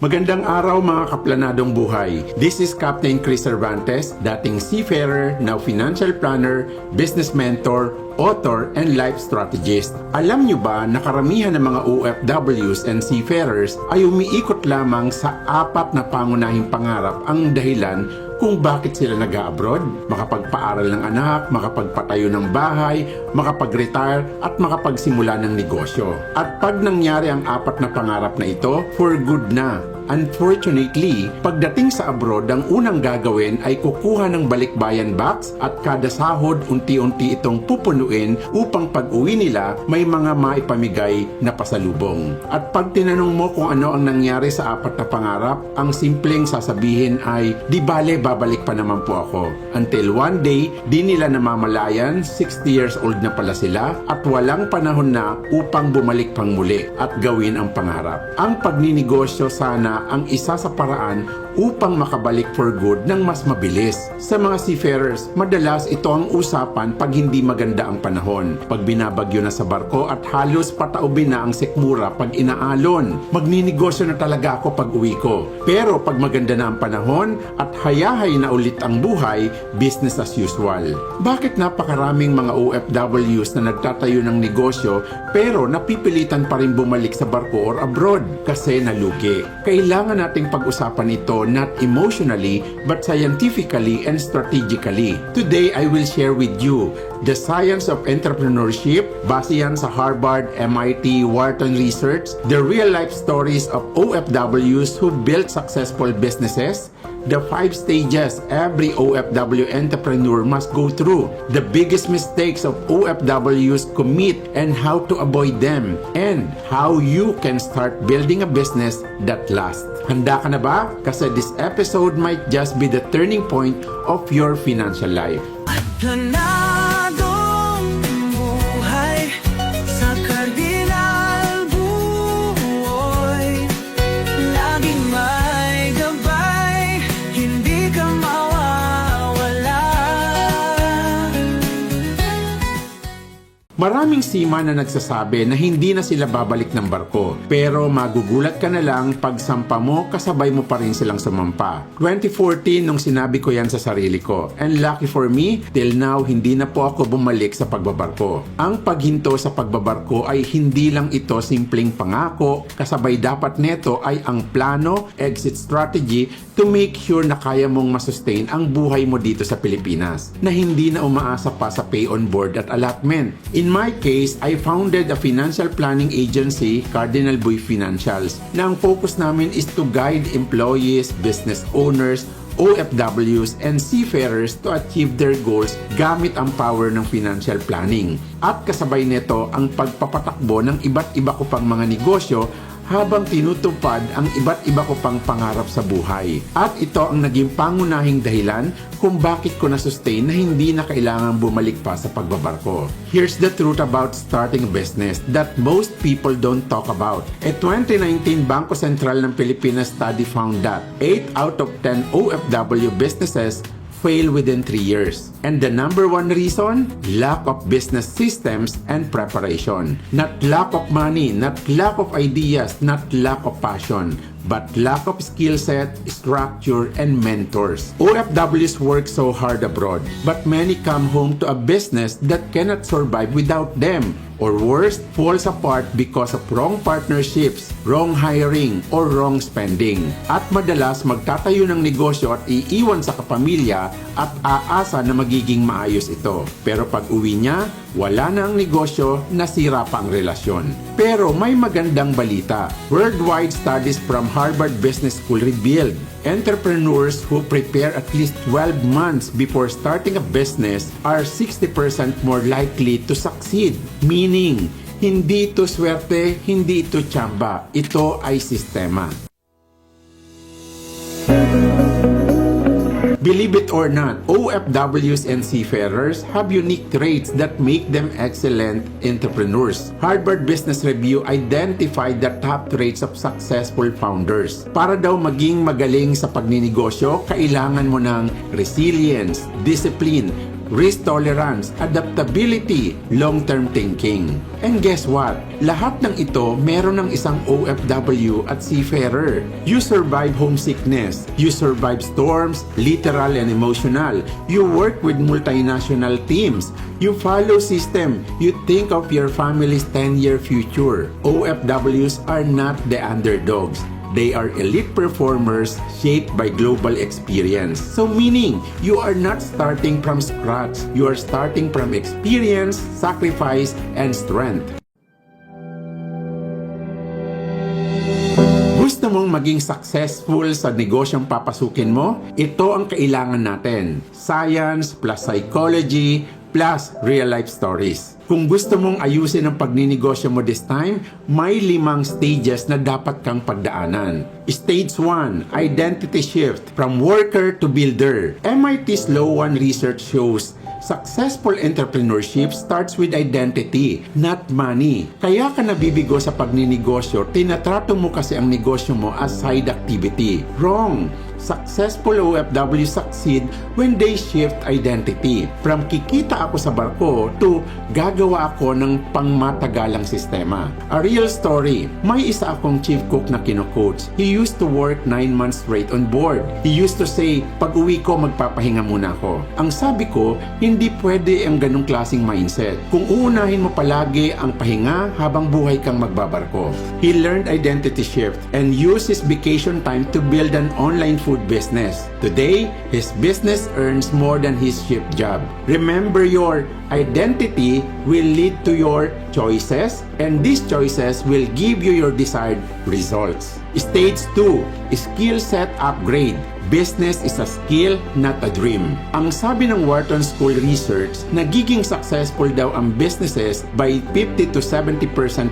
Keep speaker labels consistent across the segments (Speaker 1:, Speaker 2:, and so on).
Speaker 1: Magandang araw mga kaplanadong buhay. This is Captain Chris Cervantes, dating seafarer, now financial planner, business mentor, author, and life strategist. Alam nyo ba na karamihan ng mga OFWs and seafarers ay umiikot lamang sa apat na pangunahing pangarap ang dahilan kung bakit sila nag-abroad? Makapagpaaral ng anak, makapagpatayo ng bahay, makapag-retire, at makapagsimula ng negosyo. At pag nangyari ang apat na pangarap na ito, for good na. Unfortunately, pagdating sa abroad, ang unang gagawin ay kukuha ng balikbayan box at kada sahod unti-unti itong pupunuin upang pag-uwi nila may mga maipamigay na pasalubong. At pag tinanong mo kung ano ang nangyari sa apat na pangarap, ang simpleng sasabihin ay, di bale, babalik pa naman po ako. Until one day, di nila namamalayan, 60 years old na pala sila at walang panahon na upang bumalik pang muli at gawin ang pangarap. Ang pagninegosyo sana ang isa sa paraan upang makabalik for good ng mas mabilis. Sa mga seafarers, madalas ito ang usapan pag hindi maganda ang panahon. Pag binabagyo na sa barko at halos pataubin na ang sikmura pag inaalon. Magninegosyo na talaga ako pag uwi ko. Pero pag maganda na ang panahon at hayahay na ulit ang buhay, business as usual. Bakit napakaraming mga OFWs na nagtatayo ng negosyo pero napipilitan pa rin bumalik sa barko or abroad? Kasi nalugi. Kailangan nating pag-usapan ito not emotionally but scientifically and strategically. Today, I will share with you the science of entrepreneurship, base yan sa Harvard, MIT, Wharton Research, the real-life stories of OFWs who built successful businesses, the 5 stages every OFW entrepreneur must go through, the biggest mistakes of OFWs commit and how to avoid them, and how you can start building a business that lasts. Handa ka na ba? Kasi this episode might just be the turning point of your financial life.
Speaker 2: Planadong buhay sa Cardinal Buoy, laging may gabay, hindi ka mawawala.
Speaker 1: Maraming seaman na nagsasabi na hindi na sila babalik ng barko. Pero magugulat ka na lang pag sampa mo, kasabay mo pa rin silang sumampa. 2014 nung sinabi ko yan sa sarili ko. And lucky for me, till now hindi na po ako bumalik sa pagbabarko. Ang paghinto sa pagbabarko ay hindi lang ito simpleng pangako. Kasabay dapat neto ay ang plano, exit strategy to make sure na kaya mong masustain ang buhay mo dito sa Pilipinas. Na hindi na umaasa pa sa pay on board at allotment. In my case, I founded a financial planning agency, Cardinal Buoy Financials, na ang focus namin is to guide employees, business owners, OFWs, and seafarers to achieve their goals gamit ang power ng financial planning. At kasabay nito ang pagpapatakbo ng iba't iba ko pang mga negosyo habang tinutupad ang iba't iba ko pang pangarap sa buhay. At ito ang naging pangunahing dahilan kung bakit ko na-sustain na hindi na kailangan bumalik pa sa pagbabarko. Here's the truth about starting a business that most people don't talk about. A 2019 Bangko Sentral ng Pilipinas study found that 8 out of 10 OFW businesses fail within 3 years. And the number one reason? Lack of business systems and preparation. Not lack of money, not lack of ideas, not lack of passion, but lack of skill set, structure, and mentors. OFWs work so hard abroad, but many come home to a business that cannot survive without them. Or worse, falls apart because of wrong partnerships, wrong hiring, or wrong spending. At madalas magtatayo ng negosyo at iiwan sa kapamilya at aasa na magiging maayos ito. Pero pag uwi niya, wala na ang negosyo, nasira pa ang relasyon. Pero may magandang balita. Worldwide studies from Harvard Business School revealed entrepreneurs who prepare at least 12 months before starting a business are 60% more likely to succeed. Meaning, hindi ito swerte, hindi ito tsamba. Ito ay sistema. Believe it or not, OFWs and seafarers have unique traits that make them excellent entrepreneurs. Harvard Business Review identified the top traits of successful founders. Para daw maging magaling sa pagninegosyo, kailangan mo ng resilience, discipline, risk tolerance, adaptability, long-term thinking. And guess what? Lahat ng ito meron ng isang OFW at seafarer. You survive homesickness. You survive storms, literal and emotional. You work with multinational teams. You follow system. You think of your family's 10-year future. OFWs are not the underdogs. They are elite performers shaped by global experience. So meaning, you are not starting from scratch. You are starting from experience, sacrifice, and strength. Gusto mong maging successful sa negosyong papasukin mo? Ito ang kailangan natin. Science plus psychology plus real-life stories. Kung gusto mong ayusin ang pagninegosyo mo this time, may 5 stages na dapat kang pagdaanan. Stage 1, identity shift from worker to builder. MIT's Law 1 research shows successful entrepreneurship starts with identity, not money. Kaya ka nabibigo sa pagninegosyo, tinatrato mo kasi ang negosyo mo as side activity. Wrong! Successful OFW succeed when they shift identity. From kikita ako sa barko to gagawa ako ng pangmatagalang sistema. A real story. May isa akong chief cook na kino-coach. He used to work 9 months straight on board. He used to say, pag uwi ko magpapahinga muna ako. Ang sabi ko, hindi pwede ang ganong klaseng mindset. Kung uunahin mo palagi ang pahinga habang buhay kang magbabarko. He learned identity shift and used his vacation time to build an online food business. Today, his business earns more than his shift job. Remember, your identity will lead to your choices, and these choices will give you your desired results. Stage 2, skill set upgrade. Business is a skill, not a dream. Ang sabi ng Wharton School Research, nagiging successful daw ang businesses by 50 to 70%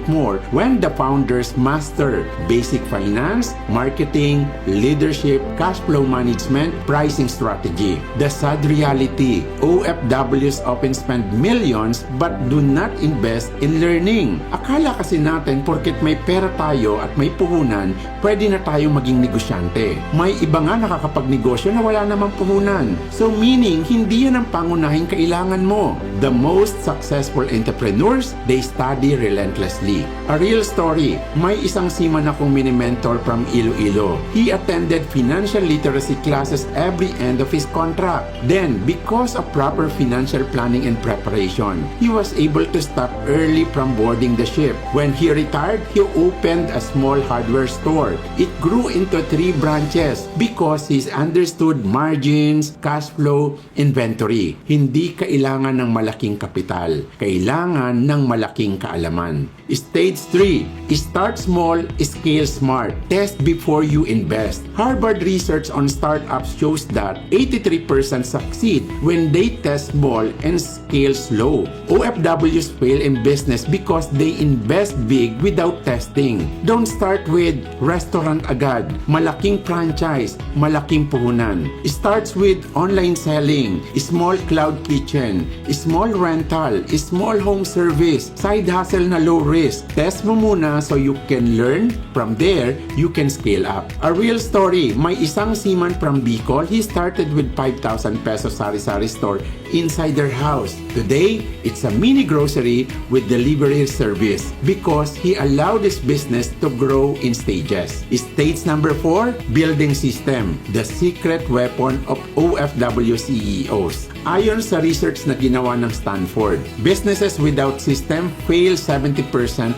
Speaker 1: more when the founders master basic finance, marketing, leadership, cash flow management, pricing strategy. The sad reality, OFWs often spend millions but do not invest in learning. Akala kasi natin porket may pera tayo at may puhunan, pwede na tayong maging negosyante. May iba nga nakakapagnegosyo na wala namang puhunan. So meaning, hindi yan ang pangunahing kailangan mo. The most successful entrepreneurs, they study relentlessly. A real story, may isang seaman akong mini-mentor from Iloilo. He attended financial literacy classes every end of his contract. Then, because of proper financial planning and preparation, he was able to stop early from boarding the ship. When he retired, he opened a small hardware store. It grew into 3 branches because he understood margins, cash flow, inventory. Hindi kailangan ng malaking kapital. Kailangan ng malaking kaalaman. Stage 3. Start small, scale smart. Test before you invest. Harvard research on startups shows that 83% succeed when they test small and scale slow. OFWs fail in business because they invest big without testing. Don't start with restaurant agad, malaking franchise, malaking puhunan. Starts with online selling, small cloud kitchen, small rental, small home service, side hustle na low risk. Test mo muna so you can learn. From there, you can scale up. A real story, may isang seaman from Bicol, he started with 5,000 pesos sari-sari store inside their house. Today, it's a mini grocery with delivery service because he allowed his business to grow in stages. Stage number 4, building system, the secret weapon of OFW CEOs. Ayon sa research na ginawa ng Stanford, businesses without system fail 70%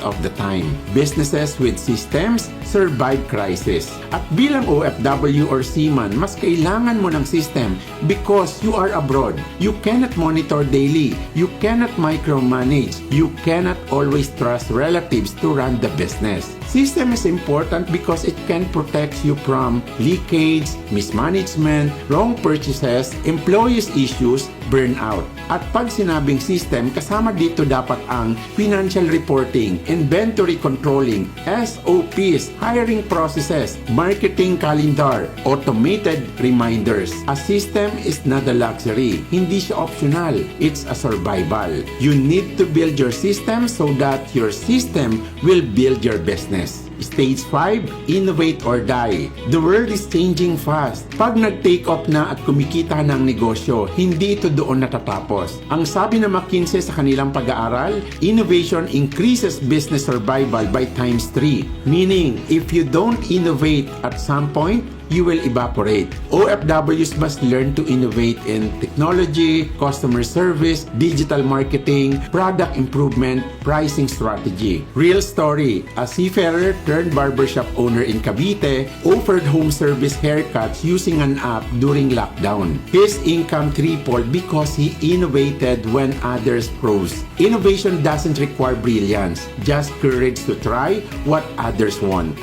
Speaker 1: of the time. Businesses with systems survive crisis. At bilang OFW or seaman, mas kailangan mo ng system because you are abroad. You cannot monitor daily. You cannot micromanage. You cannot always trust relatives to run the business. System is important because it can protect you from leakage, mismanagement, wrong purchases, employees issues, burnout. At pag sinabing system, kasama dito dapat ang financial reporting, inventory controlling, SOPs, hiring processes, marketing calendar, automated reminders. A system is not a luxury. Hindi siya optional. It's a survival. You need to build your system so that your system will build your business. Stage 5, innovate or die. The world is changing fast. Pag nag-take off na at kumikita na ang negosyo, hindi ito doon natatapos. Ang sabi ng McKinsey sa kanilang pag-aaral, innovation increases business survival by times 3. Meaning, if you don't innovate at some point, you will evaporate. OFWs must learn to innovate in technology, customer service, digital marketing, product improvement, pricing strategy. Real story, a seafarer turned barbershop owner in Cavite offered home service haircuts using an app during lockdown. His income tripled because he innovated when others froze. Innovation doesn't require brilliance, just courage to try what others want.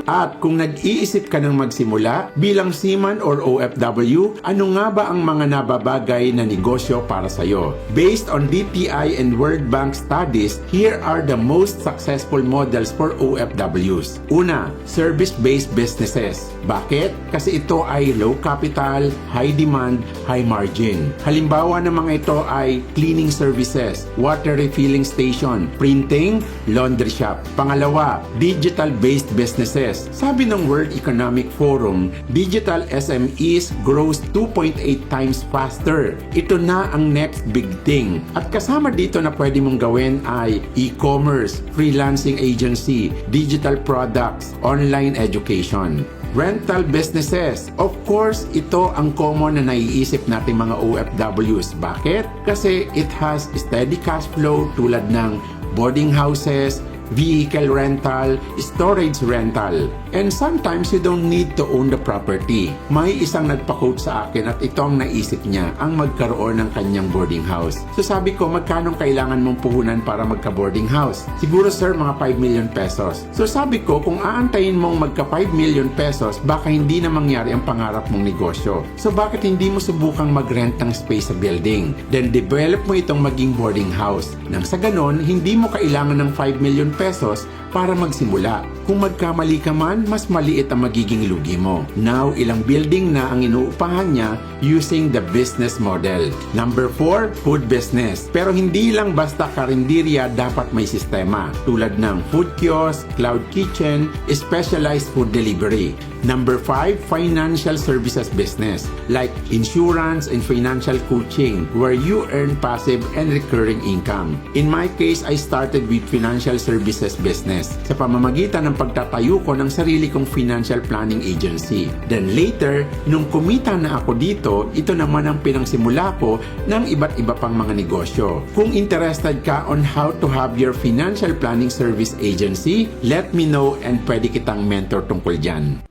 Speaker 1: At kung nag-iisip ka ng magsimula bilang seaman or OFW, ano nga ba ang mga nababagay na negosyo para sa'yo? Based on DTI and World Bank studies, here are the most successful models for OFWs. Una, service-based businesses. Bakit? Kasi ito ay low capital, high demand, high margin. Halimbawa ng mga ito ay cleaning services, water refilling station, printing, laundry shop. Pangalawa, digital-based businesses. Sabi ng World Economic Forum, digital SMEs grows 2.8 times faster. Ito na ang next big thing. At kasama dito na pwede mong gawin ay e-commerce, freelancing agency, digital products, online education. Rental businesses. Of course, ito ang common na naiisip natin mga OFWs. Bakit? Kasi it has steady cash flow tulad ng boarding houses, vehicle rental, storage rental. And sometimes you don't need to own the property. May isang nagpa-quote sa akin at ito ang naisip niya, ang magkaroon ng kanyang boarding house. So sabi ko, magkano kailangan mong puhunan para magka-boarding house? Siguro sir, mga 5 million pesos. So sabi ko, kung aantayin mong magka 5 million pesos, baka hindi na mangyari ang pangarap mong negosyo. So bakit hindi mo subukang mag-rent ng space sa building? Then develop mo itong maging boarding house. Nang sa ganon, hindi mo kailangan ng 5 million pesos para magsimula. Kung magkamali ka man, mas maliit ang magiging lugi mo. Now, ilang building na ang inuupahan niya using the business model. Number 4, food business. Pero hindi lang basta karinderya dapat may sistema. Tulad ng food kiosk, cloud kitchen, specialized food delivery. Number 5, financial services business like insurance and financial coaching where you earn passive and recurring income. In my case, I started with financial services business sa pamamagitan ng pagtatayo ko ng sarili kong financial planning agency. Then later, nung kumita na ako dito, ito naman ang pinangsimula ko ng iba't iba pang mga negosyo. Kung interested ka on how to have your financial planning service agency, let me know and pwede kitang mentor tungkol dyan.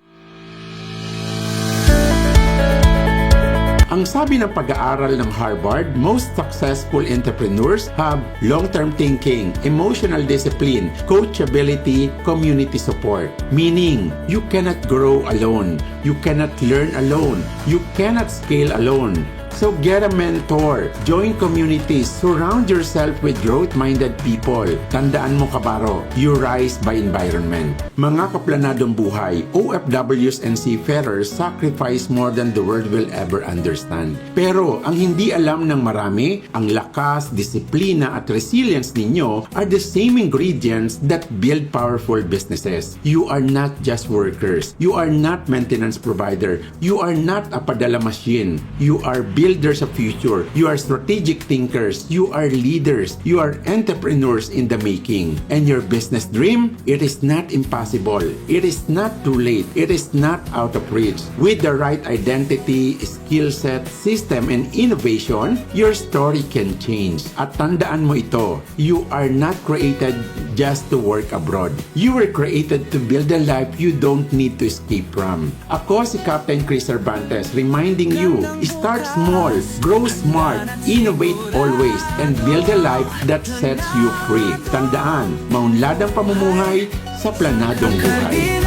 Speaker 1: Ang sabi ng pag-aaral ng Harvard, most successful entrepreneurs have long-term thinking, emotional discipline, coachability, community support. Meaning, you cannot grow alone, you cannot learn alone, you cannot scale alone. So get a mentor, join communities, surround yourself with growth-minded people. Tandaan mo kabaro, you rise by environment. Mga kaplanadong buhay, OFWs and seafarers sacrifice more than the world will ever understand. Pero ang hindi alam ng marami, ang lakas, disiplina at resilience ninyo are the same ingredients that build powerful businesses. You are not just workers. You are not maintenance provider. You are not a padala machine. You are builders of future. You are strategic thinkers. You are leaders. You are entrepreneurs in the making. And your business dream, it is not impossible. It is not too late. It is not out of reach. With the right identity, skill set, system, and innovation, your story can change. At tandaan mo ito, you are not created just to work abroad. You were created to build a life you don't need to escape from. Ako si Captain Chris Cervantes, reminding you, start small, grow smart, innovate always, and build a life that sets you free. Tandaan, maunlad ang pamumuhay sa planadong buhay.